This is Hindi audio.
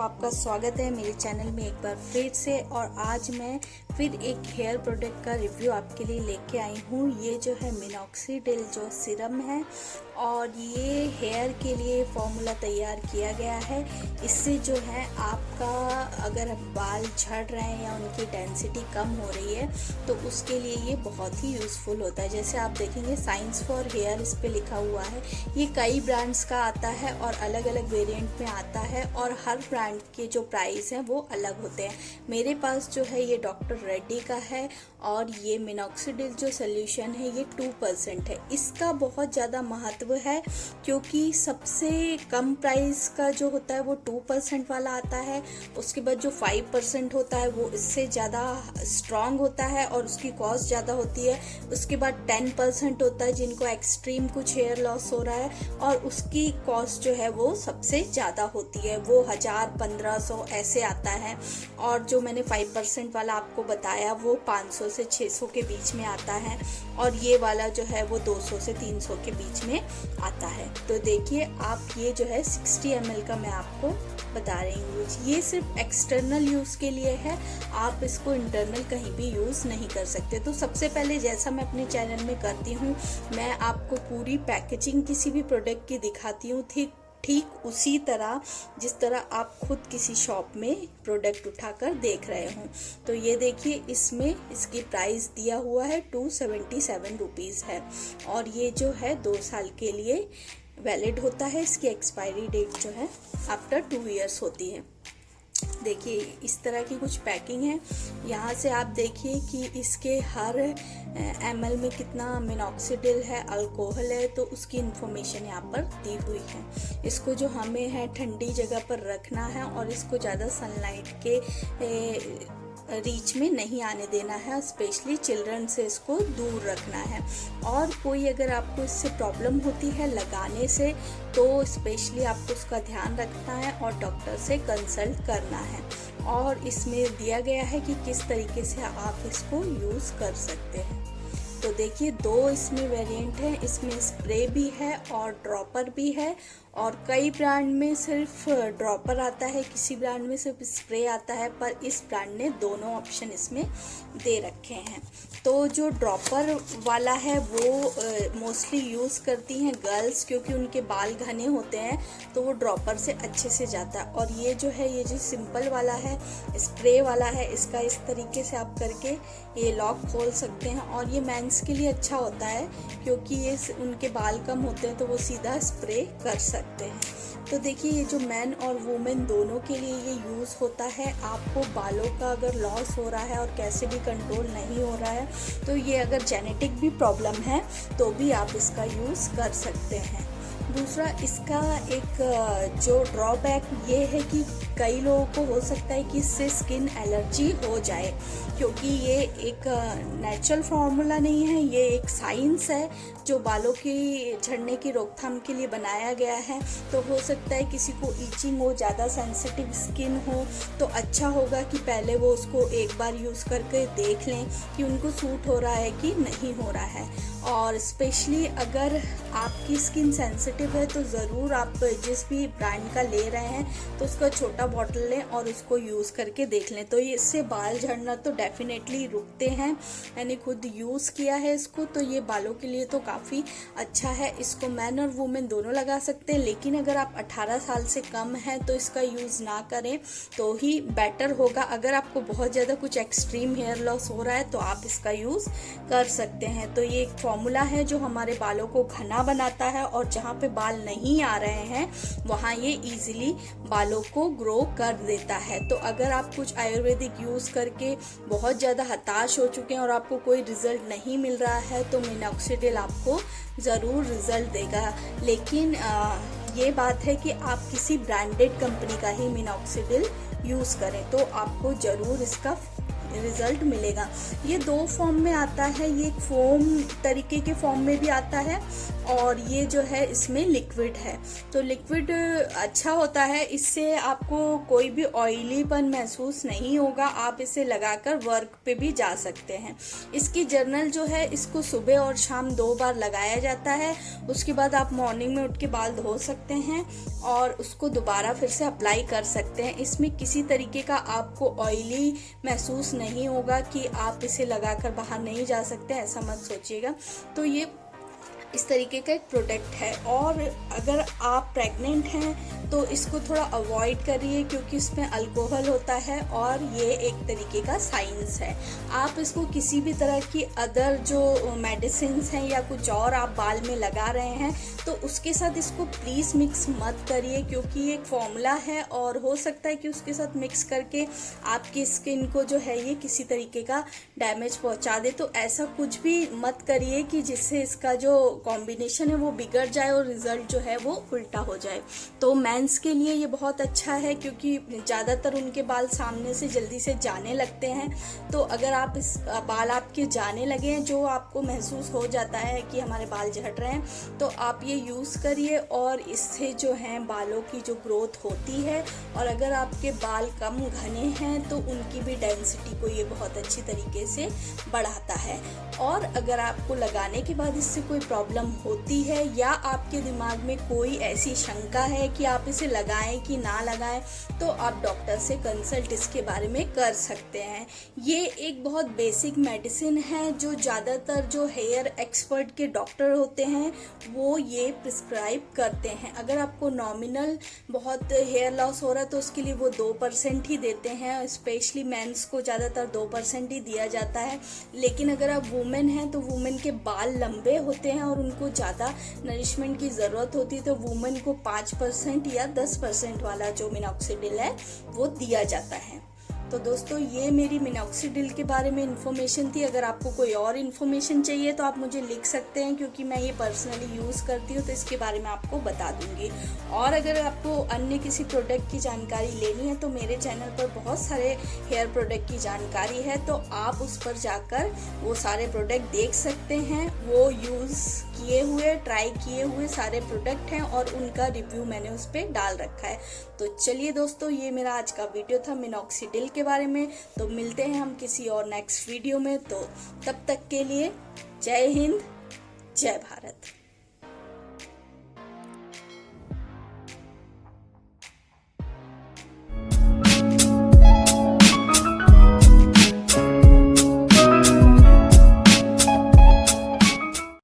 आपका स्वागत है मेरे चैनल में एक बार फिर से। और आज मैं फिर एक हेयर प्रोडक्ट का रिव्यू आपके लिए लेके आई हूँ। ये जो है मिनॉक्सिडिल जो सीरम है और ये हेयर के लिए फॉर्मूला तैयार किया गया है। इससे जो है आपका अगर बाल झड़ रहे हैं या उनकी डेंसिटी कम हो रही है तो उसके लिए ये बहुत ही यूज़फुल होता है। जैसे आप देखेंगे साइंस फॉर हेयर इस पे लिखा हुआ है। ये कई ब्रांड्स का आता है और अलग अलग वेरिएंट में आता है और हर ब्रांड के जो प्राइस हैं वो अलग होते हैं। मेरे पास जो है ये डॉक्टर रेड्डी का है और ये मिनॉक्सिडिल जो सोल्यूशन है ये 2% है। इसका बहुत ज़्यादा महत्व है क्योंकि सबसे कम प्राइस का जो होता है वो 2% वाला आता है। उसके बाद जो 5% होता है वो इससे ज़्यादा स्ट्रॉन्ग होता है और उसकी कॉस्ट ज़्यादा होती है। उसके बाद 10% होता है जिनको एक्सट्रीम कुछ हेयर लॉस हो रहा है और उसकी कॉस्ट जो है वो सबसे ज़्यादा होती है, वो 1000-1500 ऐसे आता है। और जो मैंने 5% वाला आपको बताया वो 500 से 600 के बीच में आता है और ये वाला जो है वो 200 से 300 के बीच में आता है। तो देखिए आप, ये जो है 60 ml का मैं आपको बता रही हूँ। ये सिर्फ एक्सटर्नल यूज़ के लिए है, आप इसको इंटरनल कहीं भी यूज़ नहीं कर सकते। तो सबसे पहले जैसा मैं अपने चैनल में करती हूँ, मैं आपको पूरी पैकेजिंग किसी भी प्रोडक्ट की दिखाती हूँ, ठीक उसी तरह जिस तरह आप खुद किसी शॉप में प्रोडक्ट उठाकर देख रहे हो। तो ये देखिए, इसमें इसकी प्राइस दिया हुआ है 277 रुपीज़ है और ये जो है 2 साल के लिए वैलिड होता है। इसकी एक्सपायरी डेट जो है आफ्टर 2 इयर्स होती है। देखिए इस तरह की कुछ पैकिंग है। यहाँ से आप देखिए कि इसके हर ml में कितना मिनॉक्सिडिल है, अल्कोहल है, तो उसकी इन्फॉर्मेशन यहाँ पर दी हुई है। इसको जो हमें है ठंडी जगह पर रखना है और इसको ज़्यादा सनलाइट के रीच में नहीं आने देना है, स्पेशली चिल्ड्रन से इसको दूर रखना है। और कोई अगर आपको इससे प्रॉब्लम होती है लगाने से तो स्पेशली आपको उसका ध्यान रखना है और डॉक्टर से कंसल्ट करना है। और इसमें दिया गया है कि किस तरीके से आप इसको यूज़ कर सकते हैं। तो देखिए 2 इसमें वेरिएंट है, इसमें स्प्रे भी है और ड्रॉपर भी है और कई ब्रांड में सिर्फ ड्रॉपर आता है, किसी ब्रांड में सिर्फ स्प्रे आता है, पर इस ब्रांड ने दोनों ऑप्शन इसमें दे रखे हैं। तो जो ड्रॉपर वाला है वो मोस्टली यूज़ करती हैं गर्ल्स क्योंकि उनके बाल घने होते हैं तो वो ड्रॉपर से अच्छे से जाता है। और ये जो है, ये जो सिंपल वाला है, स्प्रे वाला है, इसका इस तरीके से आप करके ये लॉक खोल सकते हैं और ये मेंस के लिए अच्छा होता है क्योंकि ये उनके बाल कम होते हैं तो वो सीधा स्प्रे कर सकते हैं। तो देखिए ये जो मैन और वुमेन दोनों के लिए ये यूज़ होता है। आपको बालों का अगर लॉस हो रहा है और कैसे भी कंट्रोल नहीं हो रहा है तो ये अगर जेनेटिक भी प्रॉब्लम है तो भी आप इसका यूज़ कर सकते हैं। दूसरा इसका एक जो ड्रॉबैक ये है कि कई लोगों को हो सकता है कि इससे स्किन एलर्जी हो जाए क्योंकि ये एक नेचुरल फार्मूला नहीं है, ये एक साइंस है जो बालों की झड़ने की रोकथाम के लिए बनाया गया है। तो हो सकता है किसी को ईचिंग हो, ज़्यादा सेंसिटिव स्किन हो, तो अच्छा होगा कि पहले वो उसको एक बार यूज़ करके देख लें कि उनको सूट हो रहा है कि नहीं हो रहा है। और स्पेशली अगर आपकी स्किन सेंसिटिव है तो ज़रूर आप जिस भी ब्रांड का ले रहे हैं तो उसका छोटा बॉटल लें और उसको यूज़ करके देख लें। तो इससे बाल झड़ना तो डेफिनेटली रुकते हैं। मैंने खुद यूज़ किया है इसको, तो ये बालों के लिए तो काफ़ी अच्छा है। इसको मैन और वुमेन दोनों लगा सकते हैं, लेकिन अगर आप 18 साल से कम हैं तो इसका यूज़ ना करें तो ही बेटर होगा। अगर आपको बहुत ज़्यादा कुछ एक्सट्रीम हेयर लॉस हो रहा है तो आप इसका यूज़ कर सकते हैं। तो ये एक फॉर्मूला है जो हमारे बालों को घना बनाता है और जहाँ पे बाल नहीं आ रहे हैं वहाँ ये इजीली बालों को ग्रो कर देता है। तो अगर आप कुछ आयुर्वेदिक यूज़ करके बहुत ज़्यादा हताश हो चुके हैं और आपको कोई रिजल्ट नहीं मिल रहा है तो मिनॉक्सिडिल आपको ज़रूर रिजल्ट देगा। लेकिन ये बात है कि आप किसी ब्रांडेड कंपनी का ही मिनॉक्सिडिल यूज़ करें तो आपको ज़रूर इसका रिजल्ट मिलेगा। ये 2 फॉर्म में आता है, ये एक फोम तरीके के फॉर्म में भी आता है और ये जो है इसमें लिक्विड है। तो लिक्विड अच्छा होता है, इससे आपको कोई भी ऑयलीपन महसूस नहीं होगा। आप इसे लगाकर वर्क पे भी जा सकते हैं। इसकी जर्नल जो है इसको सुबह और शाम 2 बार लगाया जाता है। उसके बाद आप मॉर्निंग में उठ के बाल धो सकते हैं और उसको दोबारा फिर से अप्लाई कर सकते हैं। इसमें किसी तरीके का आपको ऑयली महसूस नहीं होगा कि आप इसे लगाकर बाहर नहीं जा सकते, ऐसा मत सोचिएगा। तो ये इस तरीके का एक प्रोडक्ट है। और अगर आप प्रेग्नेंट हैं तो इसको थोड़ा अवॉइड करिए क्योंकि इसमें अल्कोहल होता है और ये एक तरीके का साइंस है। आप इसको किसी भी तरह की अदर जो मेडिसिन हैं या कुछ और आप बाल में लगा रहे हैं तो उसके साथ इसको प्लीज़ मिक्स मत करिए क्योंकि ये एक फॉर्मूला है और हो सकता है कि उसके साथ मिक्स करके आपकी स्किन को जो है ये किसी तरीके का डैमेज पहुंचा दे। तो ऐसा कुछ भी मत करिए कि जिससे इसका जो कॉम्बिनेशन है वो बिगड़ जाए और रिजल्ट जो है वो उल्टा हो जाए। तो मेंस के लिए ये बहुत अच्छा है क्योंकि ज़्यादातर उनके बाल सामने से जल्दी से जाने लगते हैं। तो अगर आप इस बाल आपके जाने लगे हैं, जो आपको महसूस हो जाता है कि हमारे बाल झड़ रहे हैं, तो आप ये यूज़ करिए और इससे जो है बालों की जो ग्रोथ होती है और अगर आपके बाल कम घने हैं तो उनकी भी डेंसिटी को ये बहुत अच्छी तरीके से बढ़ाता है। और अगर आपको लगाने के बाद इससे कोई प्रॉब्लम होती है या आपके दिमाग में कोई ऐसी शंका है कि आप इसे लगाएं कि ना लगाएं, तो आप डॉक्टर से कंसल्ट इसके बारे में कर सकते हैं। ये एक बहुत बेसिक मेडिसिन है जो ज़्यादातर जो हेयर एक्सपर्ट के डॉक्टर होते हैं वो ये प्रिस्क्राइब करते हैं। अगर आपको नॉमिनल बहुत हेयर लॉस हो रहा है तो उसके लिए वो 2% ही देते हैं, स्पेशली मेंस को ज़्यादातर 2% ही दिया जाता है। लेकिन अगर आप वुमेन हैं तो वुमेन के बाल लंबे होते हैं और उनको ज़्यादा नरिशमेंट की ज़रूरत होती है तो वुमेन को 5% या 10% वाला जो मिनॉक्सिडिल है वो दिया जाता है। तो दोस्तों ये मेरी मिनॉक्सिडिल के बारे में इन्फॉर्मेशन थी। अगर आपको कोई और इन्फॉर्मेशन चाहिए तो आप मुझे लिख सकते हैं क्योंकि मैं ये पर्सनली यूज़ करती हूँ तो इसके बारे में आपको बता दूंगी। और अगर आपको अन्य किसी प्रोडक्ट की जानकारी लेनी है तो मेरे चैनल पर बहुत सारे हेयर प्रोडक्ट की जानकारी है, तो आप उस पर जाकर वो सारे प्रोडक्ट देख सकते हैं। वो यूज़ किए हुए, ट्राई किए हुए सारे प्रोडक्ट हैं और उनका रिव्यू मैंने उस पर डाल रखा है। तो चलिए दोस्तों, ये मेरा आज का वीडियो था मिनॉक्सिडिल के बारे में। तो मिलते हैं हम किसी और नेक्स्ट वीडियो में। तो तब तक के लिए जय हिंद, जय भारत।